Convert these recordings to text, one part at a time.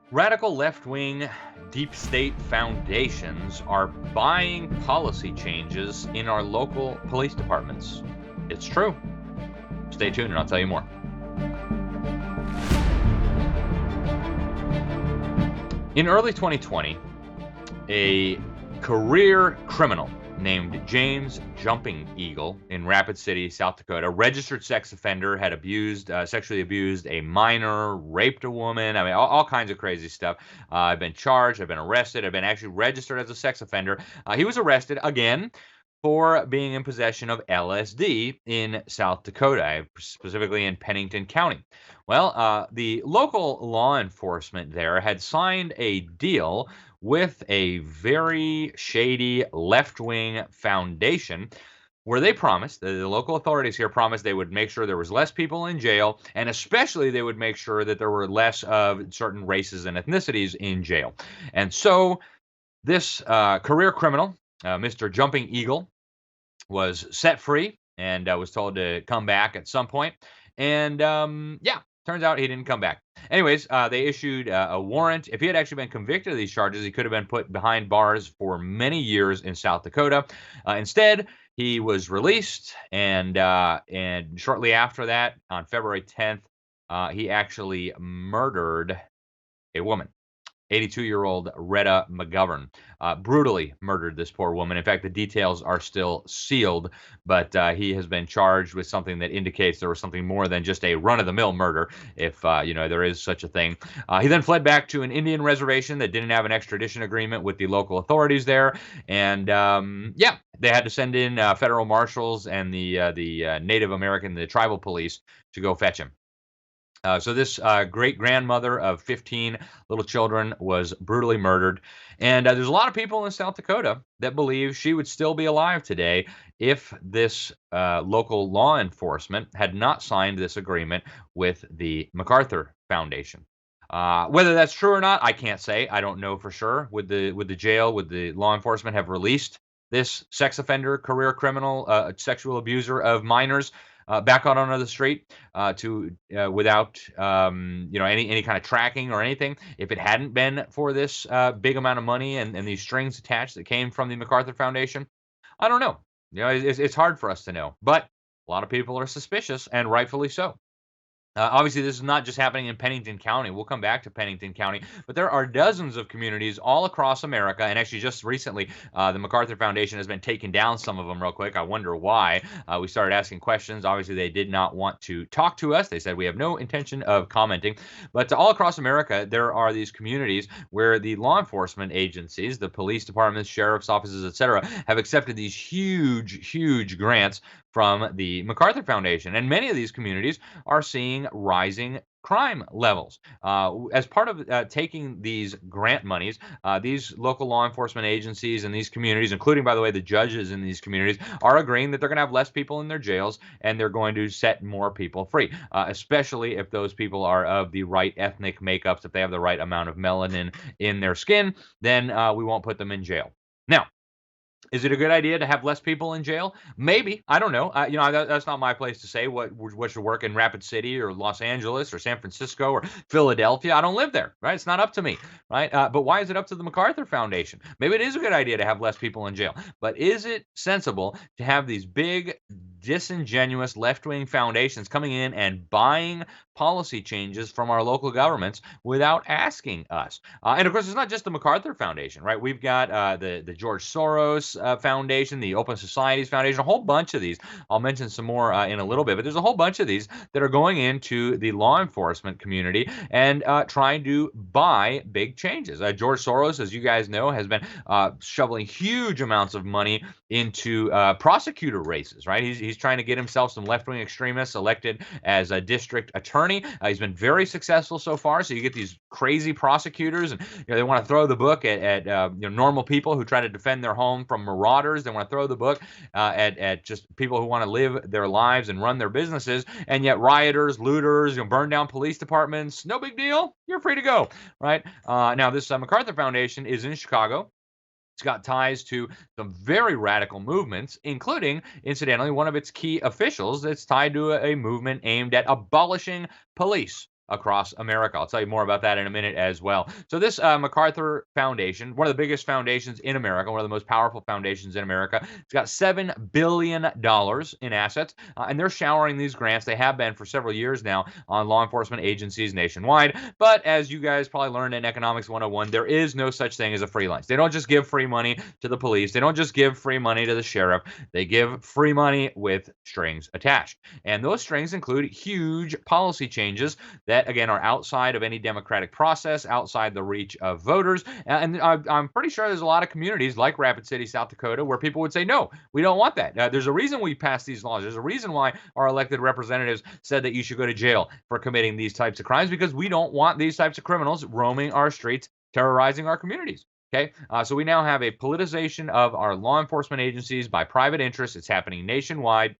Radical left-wing deep state foundations are buying policy changes in our local police departments. It's true. Stay tuned and I'll tell you more. In early 2020, a career criminal named James Jumping Eagle in Rapid City, South Dakota, registered sex offender, had sexually abused a minor, raped a woman. I mean, all kinds of crazy stuff. I've been charged. I've been arrested. I've been actually registered as a sex offender. He was arrested again for being in possession of LSD in South Dakota, specifically in Pennington County. Well, the local law enforcement there had signed a deal with a very shady left wing foundation where they promised, the local authorities here promised they would make sure there was less people in jail, and especially they would make sure that there were less of certain races and ethnicities in jail. And so this career criminal, Mr. Jumping Eagle, was set free and was told to come back at some point. And yeah, turns out he didn't come back. Anyways, they issued a warrant. If he had actually been convicted of these charges, he could have been put behind bars for many years in South Dakota. Instead, he was released, and shortly after that, on February 10th, he actually murdered a woman. 82-year-old Retta McGovern brutally murdered this poor woman. In fact, the details are still sealed, but he has been charged with something that indicates there was something more than just a run-of-the-mill murder, if there is such a thing. He then fled back to an Indian reservation that didn't have an extradition agreement with the local authorities there, and yeah, they had to send in federal marshals and the Native American, the tribal police, to go fetch him. So this great grandmother of 15 little children was brutally murdered. And there's a lot of people in South Dakota that believe she would still be alive today if this local law enforcement had not signed this agreement with the MacArthur Foundation. Whether that's true or not, I can't say. I don't know for sure. Would the jail, would the law enforcement have released this sex offender, career criminal, sexual abuser of minors back out onto the street to without any kind of tracking or anything? If it hadn't been for this big amount of money and these strings attached that came from the MacArthur Foundation, I don't know. It's hard for us to know, but a lot of people are suspicious, and rightfully so. Obviously, this is not just happening in Pennington County. We'll come back to Pennington County, but there are dozens of communities all across America. And actually, just recently, the MacArthur Foundation has been taking down some of them real quick. I wonder why. We started asking questions. Obviously, they did not want to talk to us. They said we have no intention of commenting. But all across America, there are these communities where the law enforcement agencies, the police departments, sheriff's offices, etc., have accepted these huge, huge grants from the MacArthur Foundation. And many of these communities are seeing rising crime levels. As part of taking these grant monies, these local law enforcement agencies and these communities, including, by the way, the judges in these communities, are agreeing that they're going to have less people in their jails and they're going to set more people free, especially if those people are of the right ethnic makeups, if they have the right amount of melanin in their skin, then we won't put them in jail. Now, is it a good idea to have less people in jail? Maybe. I don't know. That's not my place to say what should work in Rapid City or Los Angeles or San Francisco or Philadelphia. I don't live there, right? It's not up to me, right? But why is it up to the MacArthur Foundation? Maybe it is a good idea to have less people in jail. But is it sensible to have these big, disingenuous left-wing foundations coming in and buying policy changes from our local governments without asking us? And of course, it's not just the MacArthur Foundation, right? We've got the George Soros Foundation, the Open Societies Foundation, a whole bunch of these. I'll mention some more in a little bit, but there's a whole bunch of these that are going into the law enforcement community and trying to buy big changes. George Soros, as you guys know, has been shoveling huge amounts of money into prosecutor races, right? He's trying to get himself some left-wing extremists elected as a district attorney. He's been very successful so far. So you get these crazy prosecutors, and they want to throw the book at normal people who try to defend their home from marauders. They want to throw the book at just people who want to live their lives and run their businesses. And yet rioters, looters, burn down police departments, no big deal. You're free to go, right? Now, this MacArthur Foundation is in Chicago. It's got ties to some very radical movements, including, incidentally, one of its key officials that's tied to a movement aimed at abolishing police. across America. I'll tell you more about that in a minute as well. So this MacArthur Foundation, one of the biggest foundations in America, one of the most powerful foundations in America, it's got $7 billion in assets, and they're showering these grants. They have been for several years now on law enforcement agencies nationwide. But as you guys probably learned in Economics 101, there is no such thing as a free lunch. They don't just give free money to the police. They don't just give free money to the sheriff. They give free money with strings attached. And those strings include huge policy changes that, again, are outside of any democratic process, outside the reach of voters. And I'm pretty sure there's a lot of communities like Rapid City, South Dakota, where people would say, no, we don't want that. There's a reason we passed these laws. There's a reason why our elected representatives said that you should go to jail for committing these types of crimes, because we don't want these types of criminals roaming our streets, terrorizing our communities. Okay, so we now have a politicization of our law enforcement agencies by private interests. It's happening nationwide.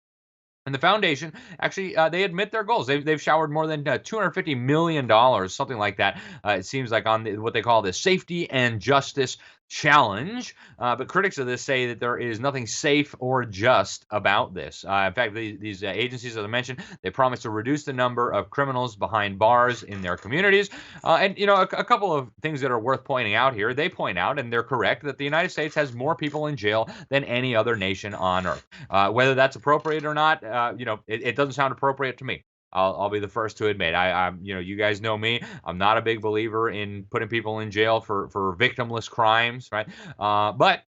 And the foundation, actually, they admit their goals. They've showered more than $250 million, something like that, it seems like, on what they call the Safety and Justice Challenge. But critics of this say that there is nothing safe or just about this. In fact, these agencies, as I mentioned, they promise to reduce the number of criminals behind bars in their communities. And, a couple of things that are worth pointing out here. They point out, and they're correct, that the United States has more people in jail than any other nation on earth. Whether that's appropriate or not, it doesn't sound appropriate to me. I'll be the first to admit. You guys know me. I'm not a big believer in putting people in jail for victimless crimes, right? But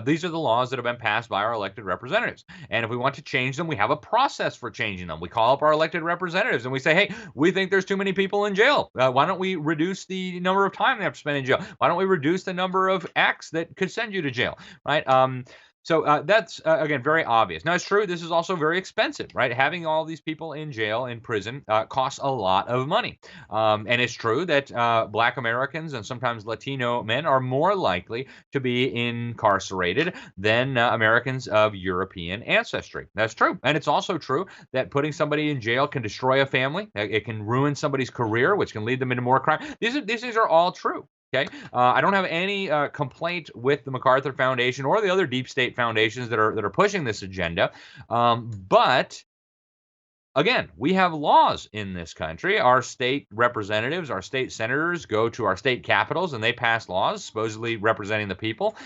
these are the laws that have been passed by our elected representatives. And if we want to change them, we have a process for changing them. We call up our elected representatives and we say, hey, we think there's too many people in jail. Why don't we reduce the number of time they have to spend in jail? Why don't we reduce the number of acts that could send you to jail, right? So that's, again, very obvious. Now, it's true, this is also very expensive, right? Having all these people in jail, in prison, costs a lot of money. And it's true that Black Americans and sometimes Latino men are more likely to be incarcerated than Americans of European ancestry. That's true. And it's also true that putting somebody in jail can destroy a family. It can ruin somebody's career, which can lead them into more crime. These things are all true. Okay, I don't have any complaint with the MacArthur Foundation or the other deep state foundations that are pushing this agenda, but again, we have laws in this country. Our state representatives, our state senators go to our state capitals and they pass laws supposedly representing the people.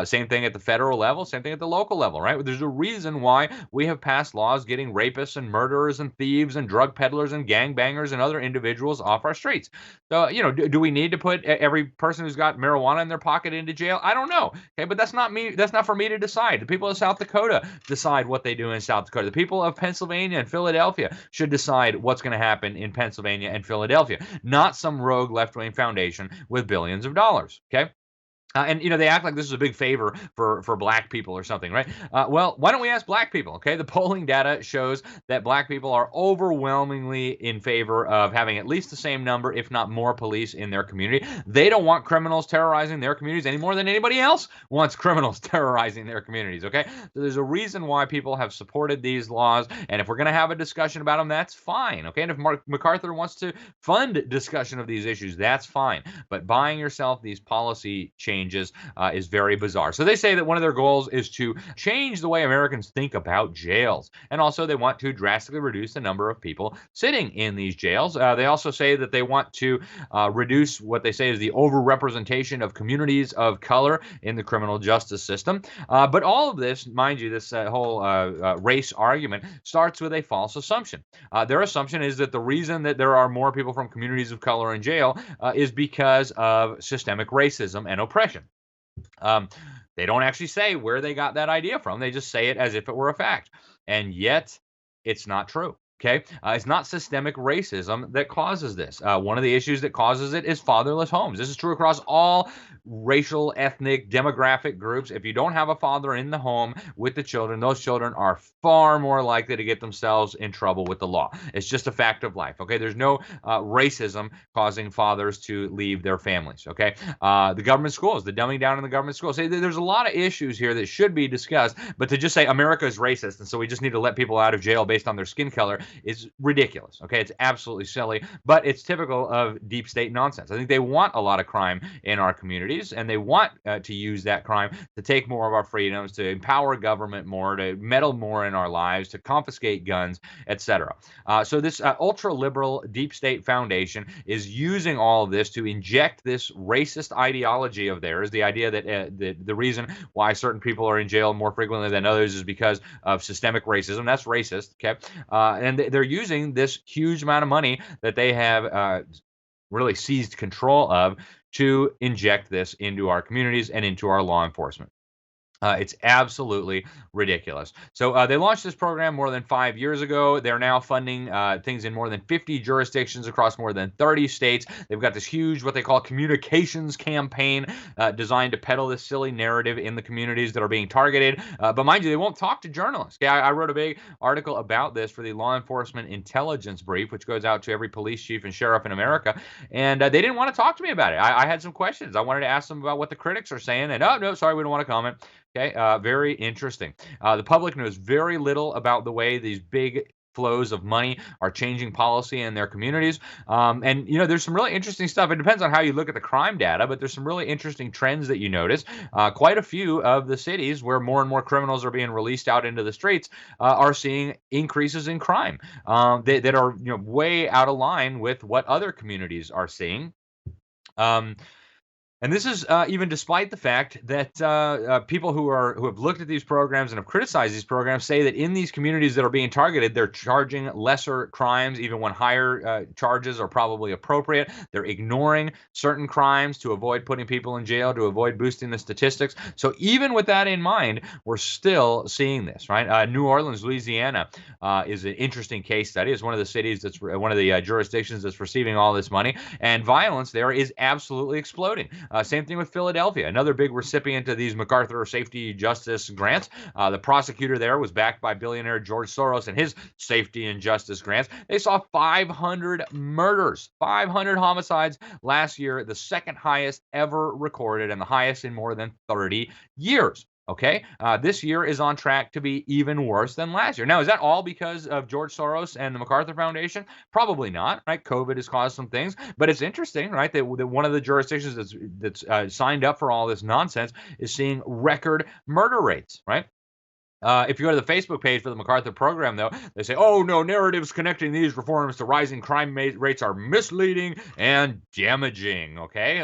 Same thing at the federal level, same thing at the local level, right? There's a reason why we have passed laws getting rapists and murderers and thieves and drug peddlers and gangbangers and other individuals off our streets. So, do we need to put every person who's got marijuana in their pocket into jail? I don't know. Okay, but that's not me. That's not for me to decide. The people of South Dakota decide what they do in South Dakota. The people of Pennsylvania and Philadelphia should decide what's going to happen in Pennsylvania and Philadelphia, not some rogue left-wing foundation with billions of dollars, okay? And, they act like this is a big favor for black people or something, right? Well, why don't we ask black people, okay? The polling data shows that black people are overwhelmingly in favor of having at least the same number, if not more, police in their community. They don't want criminals terrorizing their communities any more than anybody else wants criminals terrorizing their communities, okay? So there's a reason why people have supported these laws, and if we're going to have a discussion about them, that's fine, okay? And if MacArthur wants to fund discussion of these issues, that's fine. But buying yourself these policy changes is very bizarre. So they say that one of their goals is to change the way Americans think about jails. And also they want to drastically reduce the number of people sitting in these jails. They also say that they want to reduce what they say is the overrepresentation of communities of color in the criminal justice system. But all of this, mind you, this whole race argument starts with a false assumption. Their assumption is that the reason that there are more people from communities of color in jail is because of systemic racism and oppression. They don't actually say where they got that idea from. They just say it as if it were a fact. And yet, it's not true. Okay, it's not systemic racism that causes this. One of the issues that causes it is fatherless homes. This is true across all racial, ethnic, demographic groups. If you don't have a father in the home with the children, those children are far more likely to get themselves in trouble with the law. It's just a fact of life. Okay, there's no racism causing fathers to leave their families. Okay, the government schools, the dumbing down in the government schools. See, there's a lot of issues here that should be discussed, but to just say America is racist and so we just need to let people out of jail based on their skin color is ridiculous. Okay, it's absolutely silly, but it's typical of deep state nonsense. I think they want a lot of crime in our communities, and they want to use that crime to take more of our freedoms, to empower government more, to meddle more in our lives, to confiscate guns, etc. So this ultra liberal deep state foundation is using all of this to inject this racist ideology of theirs, the idea that the reason why certain people are in jail more frequently than others is because of systemic racism. That's racist, okay? And they're using this huge amount of money that they have really seized control of to inject this into our communities and into our law enforcement. It's absolutely ridiculous. So they launched this program more than 5 years ago. They're now funding things in more than 50 jurisdictions across more than 30 states. They've got this huge, what they call communications campaign designed to peddle this silly narrative in the communities that are being targeted. But mind you, they won't talk to journalists. Okay, I wrote a big article about this for the Law Enforcement Intelligence Brief, which goes out to every police chief and sheriff in America. And they didn't want to talk to me about it. I had some questions. I wanted to ask them about what the critics are saying. And, oh, no, sorry, we don't want to comment. Okay, very interesting. The public knows very little about the way these big flows of money are changing policy in their communities. And, there's some really interesting stuff. It depends on how you look at the crime data, but there's some really interesting trends that you notice. Quite a few of the cities where more and more criminals are being released out into the streets are seeing increases in crime that are, way out of line with what other communities are seeing. And this is even despite the fact that people who have looked at these programs and have criticized these programs say that in these communities that are being targeted, they're charging lesser crimes, even when higher charges are probably appropriate. They're ignoring certain crimes to avoid putting people in jail, to avoid boosting the statistics. So even with that in mind, we're still seeing this, right? New Orleans, Louisiana is an interesting case study. It's one of the cities that's one of the jurisdictions that's receiving all this money, and violence there is absolutely exploding. Same thing with Philadelphia, another big recipient of these MacArthur Safety Justice grants. The prosecutor there was backed by billionaire George Soros and his safety and justice grants. They saw 500 murders, 500 homicides last year, the second highest ever recorded and the highest in more than 30 years. Okay, this year is on track to be even worse than last year. Now, is that all because of George Soros and the MacArthur Foundation? Probably not, right? COVID has caused some things, but it's interesting, right, that one of the jurisdictions that's signed up for all this nonsense is seeing record murder rates, right? If you go to the Facebook page for the MacArthur program, though, they say, oh, no, narratives connecting these reforms to rising crime rates are misleading and damaging, okay?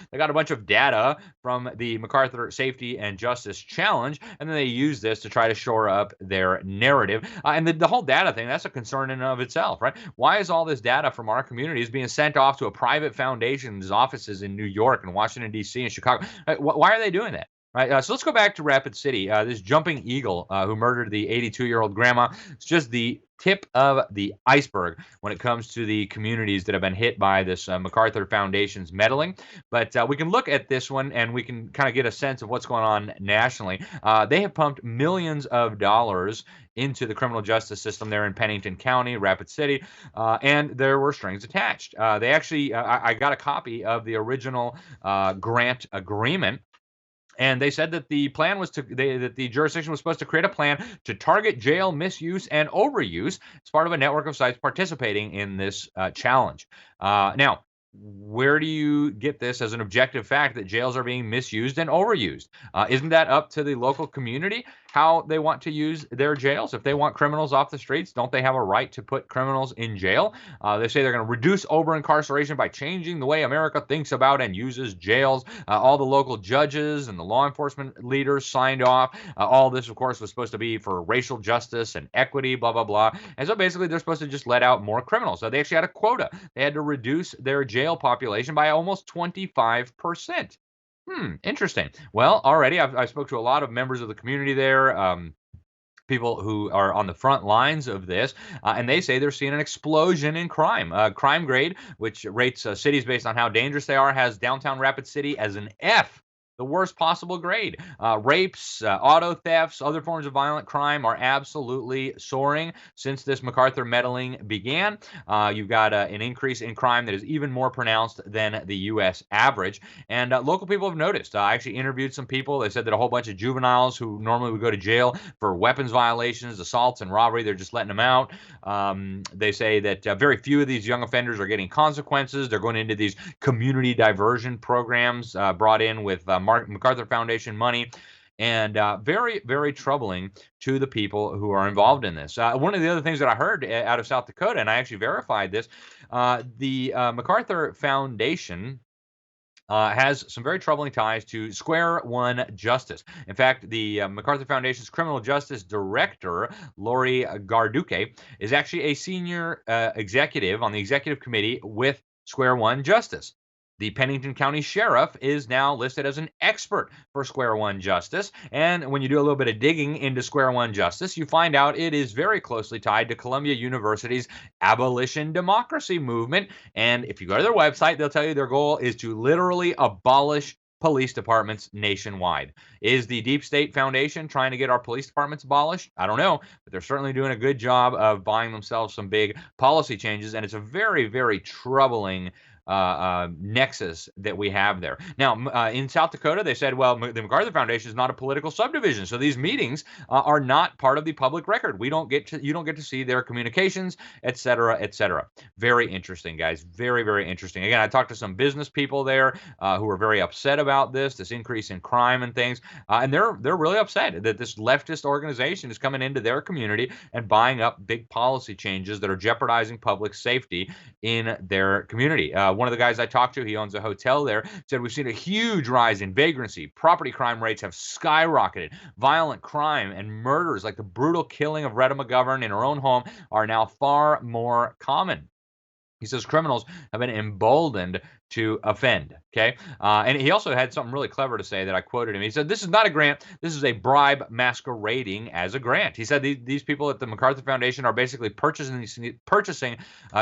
They got a bunch of data from the MacArthur Safety and Justice Challenge, and then they use this to try to shore up their narrative. And the whole data thing, that's a concern in and of itself, right? Why is all this data from our communities being sent off to a private foundation's offices in New York and Washington, D.C. and Chicago? Why are they doing that? Right, so let's go back to Rapid City. This jumping eagle who murdered the 82-year-old grandma. It's just the tip of the iceberg when it comes to the communities that have been hit by this MacArthur Foundation's meddling. But we can look at this one and we can kind of get a sense of what's going on nationally. They have pumped millions of dollars into the criminal justice system there in Pennington County, Rapid City, and there were strings attached. They actually, I got a copy of the original grant agreement. And they said that the plan was that the jurisdiction was supposed to create a plan to target jail misuse and overuse as part of a network of sites participating in this challenge. Now, where do you get this as an objective fact that jails are being misused and overused? Isn't that up to the local community how they want to use their jails? If they want criminals off the streets, don't they have a right to put criminals in jail? They say they're going to reduce over-incarceration by changing the way America thinks about and uses jails. All the local judges and the law enforcement leaders signed off. All this, of course, was supposed to be for racial justice and equity, blah, blah, blah. And so basically, they're supposed to just let out more criminals. So they actually had a quota. They had to reduce their jail population by almost 25%. Interesting. Well, already I spoke to a lot of members of the community there, people who are on the front lines of this, and they say they're seeing an explosion in crime. Crime Grade, which rates cities based on how dangerous they are, has downtown Rapid City as an F. the worst possible grade. Rapes, auto thefts, other forms of violent crime are absolutely soaring since this MacArthur meddling began. You've got an increase in crime that is even more pronounced than the U.S. average. And local people have noticed. I actually interviewed some people. They said that a whole bunch of juveniles who normally would go to jail for weapons violations, assaults, and robbery, they're just letting them out. They say that very few of these young offenders are getting consequences. They're going into these community diversion programs brought in with MacArthur Foundation money. And very, very troubling to the people who are involved in this. One of the other things that I heard out of South Dakota, and I actually verified this, the MacArthur Foundation has some very troubling ties to Square One Justice. In fact, the MacArthur Foundation's criminal justice director, Lori Garduke, is actually a senior executive on the executive committee with Square One Justice. The Pennington County Sheriff is now listed as an expert for Square One Justice. And when you do a little bit of digging into Square One Justice, you find out it is very closely tied to Columbia University's abolition democracy movement. And if you go to their website, they'll tell you their goal is to literally abolish police departments nationwide. Is the Deep State Foundation trying to get our police departments abolished? I don't know, but they're certainly doing a good job of buying themselves some big policy changes. And it's a very, very troubling nexus that we have there. Now, in South Dakota, they said, well, the MacArthur Foundation is not a political subdivision, so these meetings are not part of the public record. You don't get to see their communications, et cetera, et cetera. Very interesting, guys. Very, very interesting. Again, I talked to some business people there who are very upset about this increase in crime and things, and they're really upset that this leftist organization is coming into their community and buying up big policy changes that are jeopardizing public safety in their community. One of the guys I talked to, he owns a hotel there, said we've seen a huge rise in vagrancy. Property crime rates have skyrocketed. Violent crime and murders like the brutal killing of Retta McGovern in her own home are now far more common. He says criminals have been emboldened to offend, okay? And he also had something really clever to say that I quoted him. He said, this is not a grant. This is a bribe masquerading as a grant. He said these people at the MacArthur Foundation are basically purchasing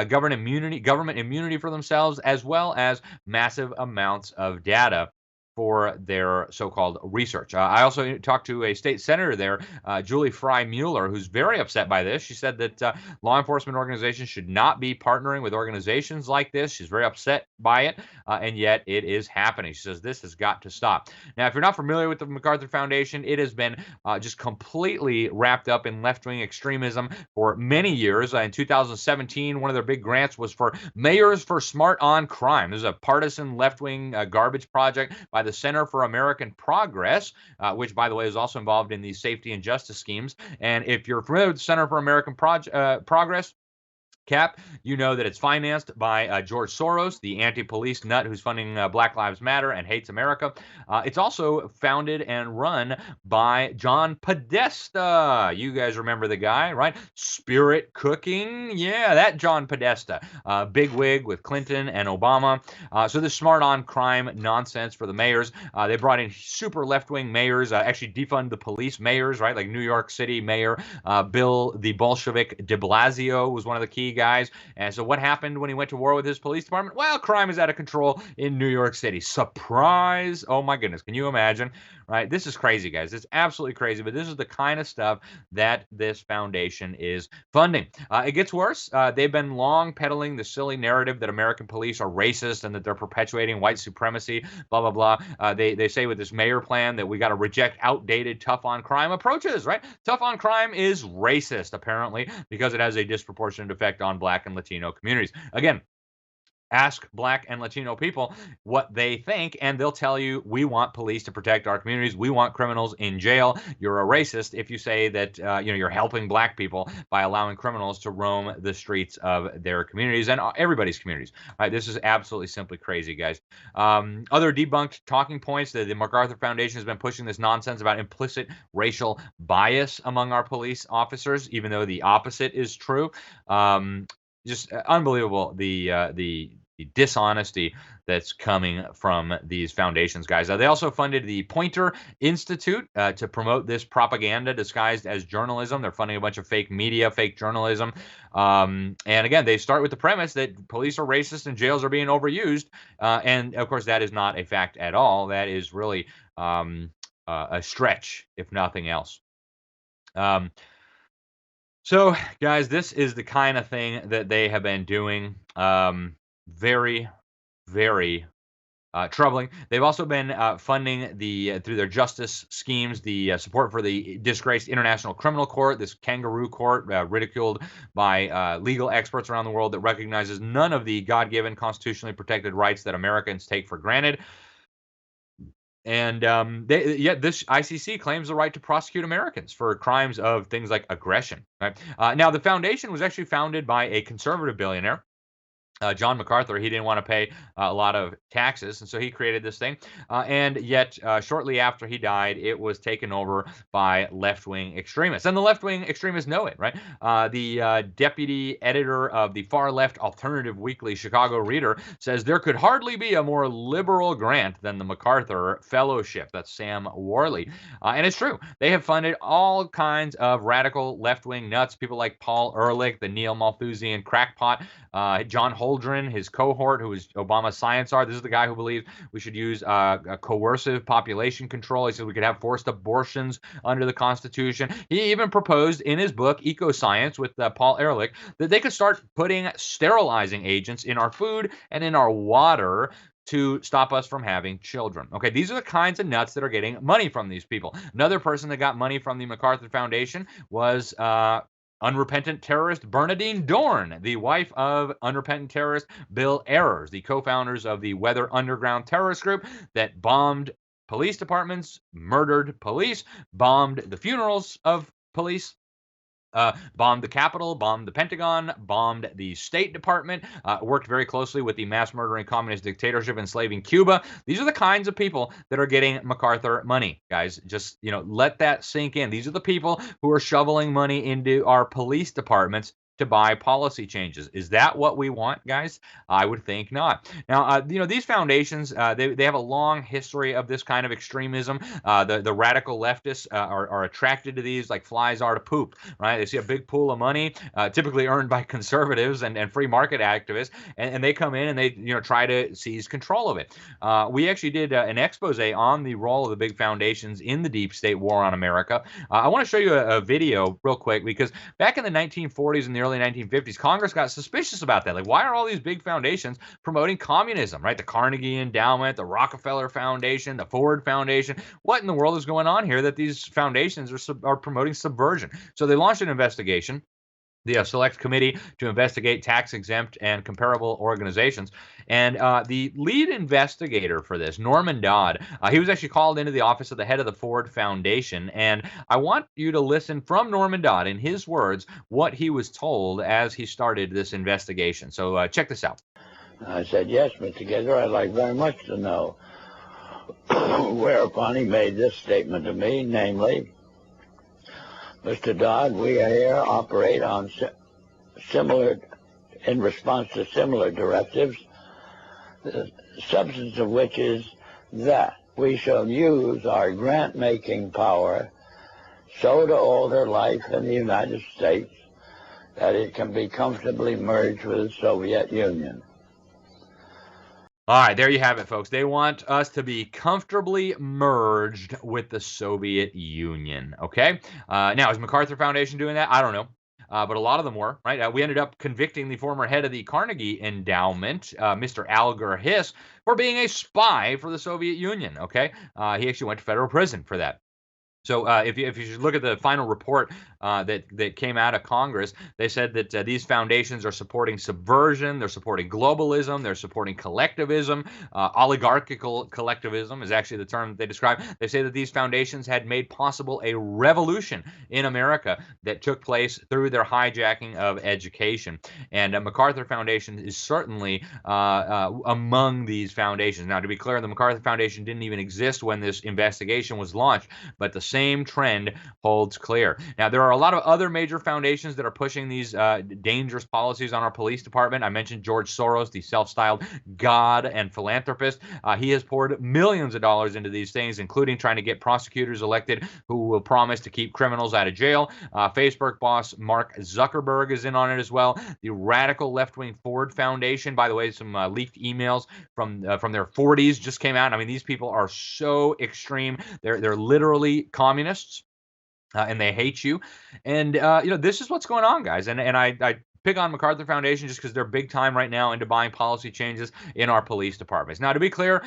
government immunity for themselves, as well as massive amounts of data for their so-called research. I also talked to a state senator there, Julie Fry Mueller, who's very upset by this. She said that law enforcement organizations should not be partnering with organizations like this. She's very upset by it, and yet it is happening. She says this has got to stop. Now, if you're not familiar with the MacArthur Foundation, it has been just completely wrapped up in left-wing extremism for many years. In 2017, one of their big grants was for Mayors for Smart on Crime. This is a partisan left-wing garbage project by the Center for American Progress, which, by the way, is also involved in these safety and justice schemes. And if you're familiar with the Center for American Progress, Cap, you know that it's financed by George Soros, the anti-police nut who's funding Black Lives Matter and hates America. It's also founded and run by John Podesta. You guys remember the guy, right? Spirit Cooking. Yeah, that John Podesta. Big wig with Clinton and Obama. So this smart on crime nonsense for the mayors. They brought in super left-wing mayors, actually defund the police mayors, right? Like New York City Mayor Bill the Bolshevik de Blasio was one of the key guys. And so what happened when he went to war with his police department? Well, crime is out of control in New York City. Surprise. Oh my goodness. Can you imagine? Right? This is crazy, guys. It's absolutely crazy, but this is the kind of stuff that this foundation is funding. It gets worse. They've been long peddling the silly narrative that American police are racist and that they're perpetuating white supremacy, blah, blah, blah. They say with this mayor plan that we got to reject outdated tough on crime approaches, right? Tough on crime is racist, apparently, because it has a disproportionate effect on Black and Latino communities. Again, ask Black and Latino people what they think, and they'll tell you, we want police to protect our communities. We want criminals in jail. You're a racist if you say that you're helping Black people by allowing criminals to roam the streets of their communities and everybody's communities. All right, this is absolutely simply crazy, guys. Other debunked talking points that the MacArthur Foundation has been pushing this nonsense about implicit racial bias among our police officers, even though the opposite is true. Just unbelievable the dishonesty that's coming from these foundations, guys. They also funded the Poynter Institute to promote this propaganda disguised as journalism. They're funding a bunch of fake media, fake journalism. And again, they start with the premise that police are racist and jails are being overused. And of course, that is not a fact at all. That is really a stretch, if nothing else. So, guys, this is the kind of thing that they have been doing. Very, very troubling. They've also been funding through their justice schemes, the support for the disgraced International Criminal Court, this kangaroo court ridiculed by legal experts around the world that recognizes none of the God-given constitutionally protected rights that Americans take for granted. And yet this ICC claims the right to prosecute Americans for crimes of things like aggression. Right? Now, the foundation was actually founded by a conservative billionaire, John MacArthur. He didn't want to pay a lot of taxes, and so he created this thing. And yet, shortly after he died, it was taken over by left-wing extremists. And the left-wing extremists know it, right? The deputy editor of the far-left alternative weekly Chicago Reader says there could hardly be a more liberal grant than the MacArthur Fellowship. That's Sam Worley. And it's true. They have funded all kinds of radical left-wing nuts, people like Paul Ehrlich, the neo-Malthusian crackpot, John Holdren, his cohort, who is Obama's science czar. This is the guy who believes we should use a coercive population control. He said we could have forced abortions under the Constitution. He even proposed in his book, Ecoscience, with Paul Ehrlich, that they could start putting sterilizing agents in our food and in our water to stop us from having children. Okay, these are the kinds of nuts that are getting money from these people. Another person that got money from the MacArthur Foundation was unrepentant terrorist Bernadine Dorn, the wife of unrepentant terrorist Bill Ayers, the co-founders of the Weather Underground terrorist group that bombed police departments, murdered police, bombed the funerals of police, bombed the Capitol, bombed the Pentagon, bombed the State Department, worked very closely with the mass murdering communist dictatorship enslaving Cuba. These are the kinds of people that are getting MacArthur money, guys. Just, let that sink in. These are the people who are shoveling money into our police departments to buy policy changes. Is that what we want, guys? I would think not. Now, these foundations, they have a long history of this kind of extremism. The radical leftists are attracted to these like flies are to poop, right? They see a big pool of money, typically earned by conservatives and free market activists, and they come in and they try to seize control of it. We actually did an expose on the role of the big foundations in the deep state war on America. I want to show you a video real quick, because back in the 1940s and the early 1950s, Congress got suspicious about that. Like, why are all these big foundations promoting communism, right? The Carnegie Endowment, the Rockefeller Foundation, the Ford Foundation. What in the world is going on here that these foundations are promoting subversion? So they launched an investigation, the Select Committee to investigate tax-exempt and comparable organizations. And the lead investigator for this, Norman Dodd, he was actually called into the office of the head of the Ford Foundation. And I want you to listen from Norman Dodd, in his words, what he was told as he started this investigation. So check this out. I said, yes, Mr. Gator, I'd like very much to know. Whereupon he made this statement to me, namely, Mr. Dodd, we here operate on in response to similar directives, the substance of which is that we shall use our grant-making power so to alter life in the United States that it can be comfortably merged with the Soviet Union. All right, there you have it, folks. They want us to be comfortably merged with the Soviet Union, okay? Now, is MacArthur Foundation doing that? I don't know, but a lot of them were, right? We ended up convicting the former head of the Carnegie Endowment, Mr. Alger Hiss, for being a spy for the Soviet Union, okay? He actually went to federal prison for that. So if you look at the final report that came out of Congress, they said that these foundations are supporting subversion, they're supporting globalism, they're supporting collectivism. Oligarchical collectivism is actually the term that they describe. They say that these foundations had made possible a revolution in America that took place through their hijacking of education. And MacArthur Foundation is certainly among these foundations. Now, to be clear, the MacArthur Foundation didn't even exist when this investigation was launched, but the same trend holds clear. Now, there are a lot of other major foundations that are pushing these dangerous policies on our police department. I mentioned George Soros, the self-styled god and philanthropist. He has poured millions of dollars into these things, including trying to get prosecutors elected who will promise to keep criminals out of jail. Facebook boss Mark Zuckerberg is in on it as well. The radical left-wing Ford Foundation, by the way, some leaked emails from their 40s just came out. I mean, these people are so extreme. They're literally communists. And they hate you. And, this is what's going on, guys. And I pick on MacArthur Foundation just because they're big time right now into buying policy changes in our police departments. Now, to be clear,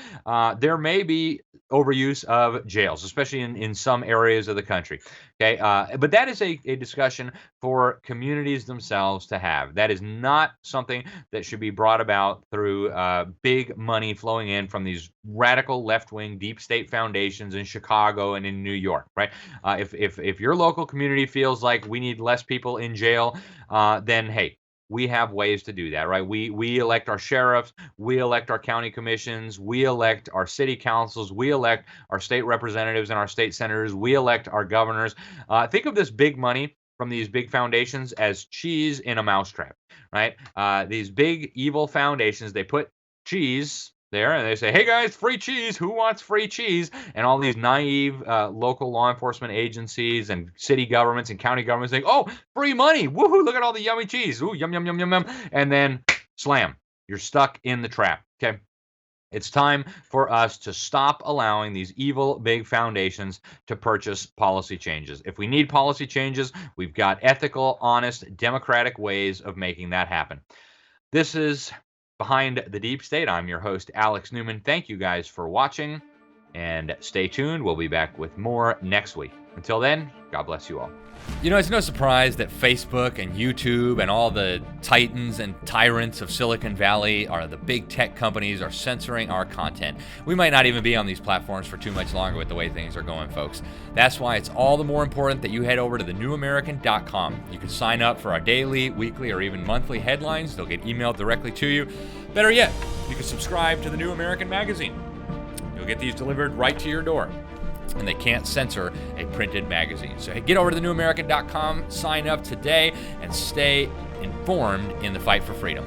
there may be overuse of jails, especially in some areas of the country. Okay, but that is a discussion for communities themselves to have. That is not something that should be brought about through big money flowing in from these radical left-wing deep state foundations in Chicago and in New York, right? If your local community feels like we need less people in jail, then hey, we have ways to do that, right? We elect our sheriffs, we elect our county commissions, we elect our city councils, we elect our state representatives and our state senators, we elect our governors. Think of this big money from these big foundations as cheese in a mousetrap, right? These big evil foundations, they put cheese there and they say, hey guys, free cheese, who wants free cheese? And all these naive local law enforcement agencies and city governments and county governments think, oh, free money, woohoo, look at all the yummy cheese, ooh, yum, yum, yum, yum, yum, and then slam, you're stuck in the trap, okay? It's time for us to stop allowing these evil big foundations to purchase policy changes. If we need policy changes, we've got ethical, honest, democratic ways of making that happen. This is Behind the Deep State. I'm your host, Alex Newman. Thank you guys for watching, and stay tuned. We'll be back with more next week. Until then, God bless you all. You know, it's no surprise that Facebook and YouTube and all the titans and tyrants of Silicon Valley, are the big tech companies, are censoring our content. We might not even be on these platforms for too much longer with the way things are going, folks. That's why it's all the more important that you head over to thenewamerican.com. You can sign up for our daily, weekly, or even monthly headlines. They'll get emailed directly to you. Better yet, you can subscribe to the New American Magazine. You'll get these delivered right to your door. And they can't censor a printed magazine. So hey, get over to thenewamerican.com, sign up today, and stay informed in the fight for freedom.